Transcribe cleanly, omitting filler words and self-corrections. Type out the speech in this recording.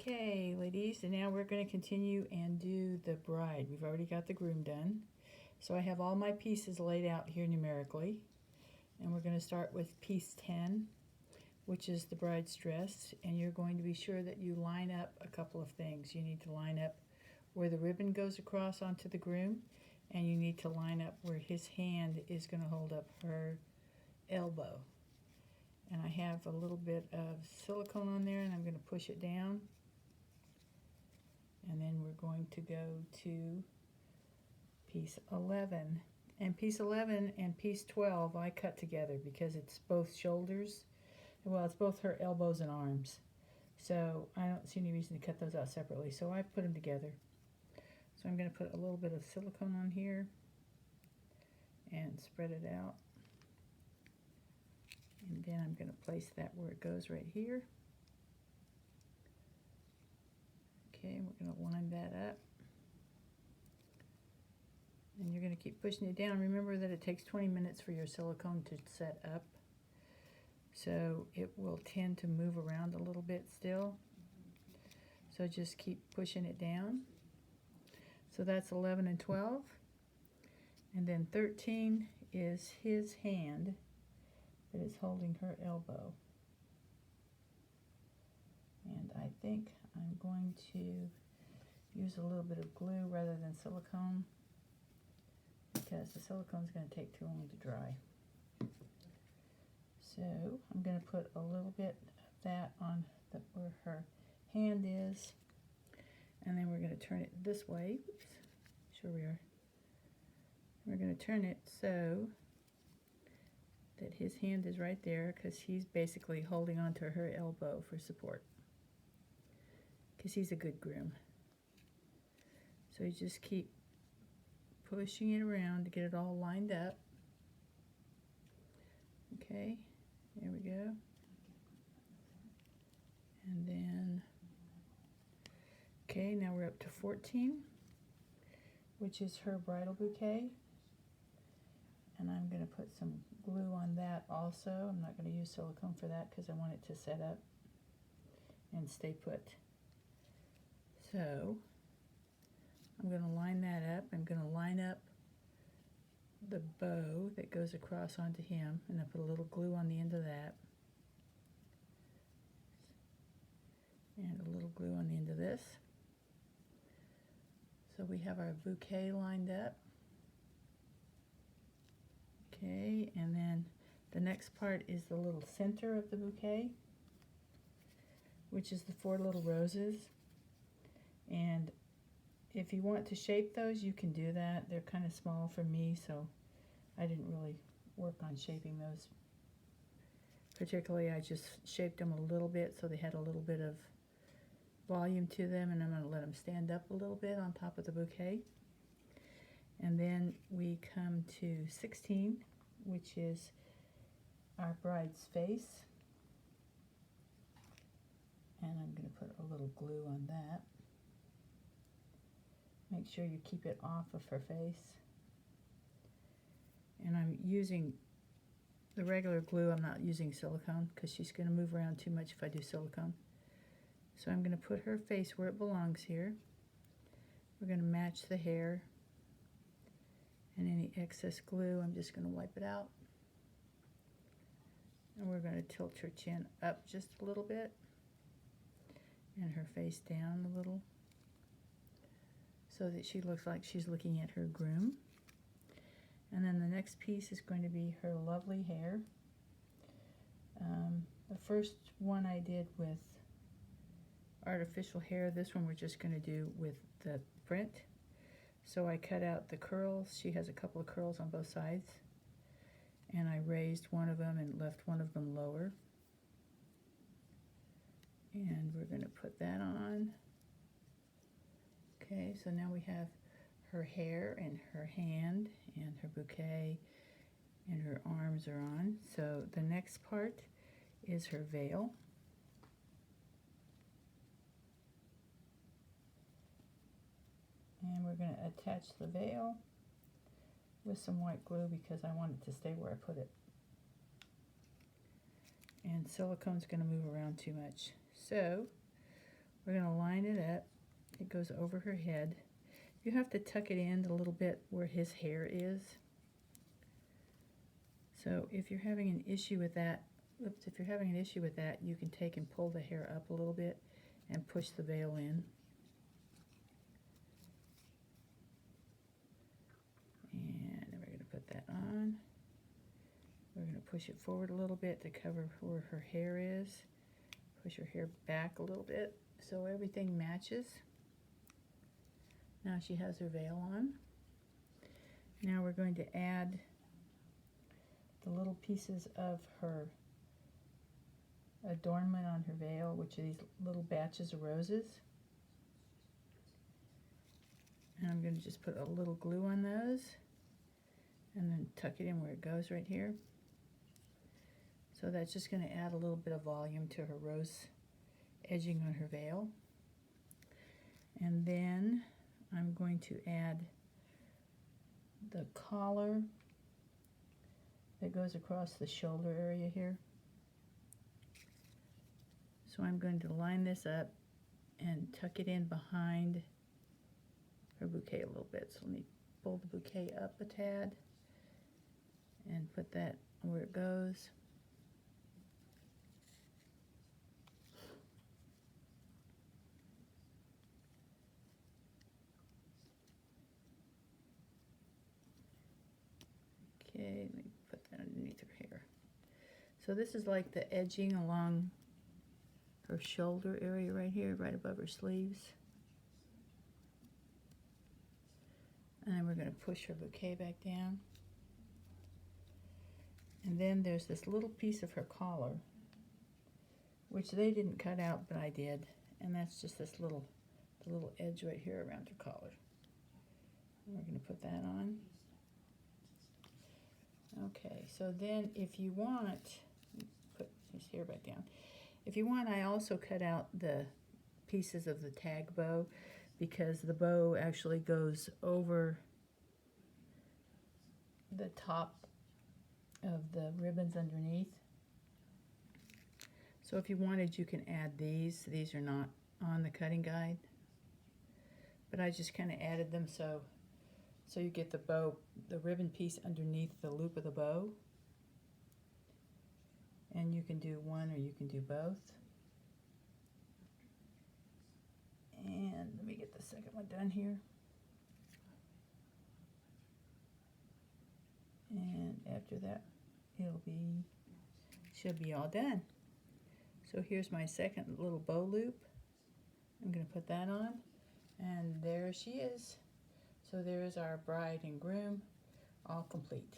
Okay, ladies, and now we're going to continue and do the bride. We've already got the groom done. So I have all my pieces laid out here numerically. And we're going to start with piece 10, which is the bride's dress. And you're going to be sure that you line up a couple of things. You need to line up where the ribbon goes across onto the groom, and you need to line up where his hand is going to hold up her elbow. And I have a little bit of silicone on there, and I'm going to push it down. And then we're going to go to piece 11. And piece 11 and piece 12 I cut together because it's both shoulders. Well, it's both her elbows and arms. So I don't see any reason to cut those out separately. So I put them together. So I'm going to put a little bit of silicone on here and spread it out. And then I'm going to place that where it goes right here. Okay, we're going to line that up. And you're going to keep pushing it down. Remember that it takes 20 minutes for your silicone to set up. So it will tend to move around a little bit still. So just keep pushing it down. So that's 11 and 12. And then 13 is his hand that is holding her elbow. And I think I'm going to use a little bit of glue rather than silicone, because the silicone is going to take too long to dry. So I'm going to put a little bit of that on where her hand is, and then we're going to turn it this way. Oops, sure we are. We're going to turn it so that his hand is right there, because he's basically holding on to her elbow for support, because he's a good groom. So you just keep pushing it around to get it all lined up. Okay, there we go. And then, okay, now we're up to 14, which is her bridal bouquet. And I'm going to put some glue on that also. I'm not going to use silicone for that because I want it to set up and stay put. So I'm going to line that up. I'm going to line up the bow that goes across onto him, and I put a little glue on the end of that, and a little glue on the end of this. So we have our bouquet lined up. Okay, and then the next part is the little center of the bouquet, which is the 4 little roses. And if you want to shape those, you can do that. They're kind of small for me, so I didn't really work on shaping those particularly. I just shaped them a little bit so they had a little bit of volume to them, and I'm going to let them stand up a little bit on top of the bouquet. And then we come to 16, which is our bride's face. And I'm going to put a little glue on that. Make sure you keep it off of her face. And I'm using the regular glue. I'm not using silicone because she's going to move around too much if I do silicone. So I'm going to put her face where it belongs here. We're going to match the hair. And any excess glue, I'm just going to wipe it out. And we're going to tilt her chin up just a little bit and her face down a little so that she looks like she's looking at her groom. And then the next piece is going to be her lovely hair. The first one I did with artificial hair. This one we're just going to do with the print. So I cut out the curls. She has a couple of curls on both sides. And I raised one of them and left one of them lower. And we're going to put that on. Okay, so now we have her hair and her hand and her bouquet and her arms are on. So the next part is her veil. And we're going to attach the veil with some white glue because I want it to stay where I put it. And silicone's going to move around too much. So We're going to line it up. It goes over her head. You have to tuck it in a little bit where his hair is. So if you're having an issue with that, you can take and pull the hair up a little bit and push the veil in. And then we're going to put that on. We're going to push it forward a little bit to cover where her hair is. Push her hair back a little bit so everything matches. Now she has her veil on. Now we're going to add the little pieces of her adornment on her veil, which are these little batches of roses. And I'm going to just put a little glue on those and then tuck it in where it goes right here. So that's just going to add a little bit of volume to her rose edging on her veil. And then I'm going to add the collar that goes across the shoulder area here. So I'm going to line this up and tuck it in behind her bouquet a little bit. So let me pull the bouquet up a tad and put that where it goes. Okay, let me put that underneath her hair. So this is like the edging along her shoulder area right here, right above her sleeves. And then we're going to push her bouquet back down. And then there's this little piece of her collar, which they didn't cut out, but I did. And that's just this the little edge right here around her collar. And we're going to put that on. Okay, so then if you want, put his hair back down. If you want, I also cut out the pieces of the tag bow because the bow actually goes over the top of the ribbons underneath. So if you wanted, you can add these. These are not on the cutting guide, but I just kind of added them so you get the bow, the ribbon piece underneath the loop of the bow. And you can do one or you can do both. And let me get the second one done here. And after that, should be all done. So here's my second little bow loop. I'm going to put that on, and there she is. So there is our bride and groom, all complete.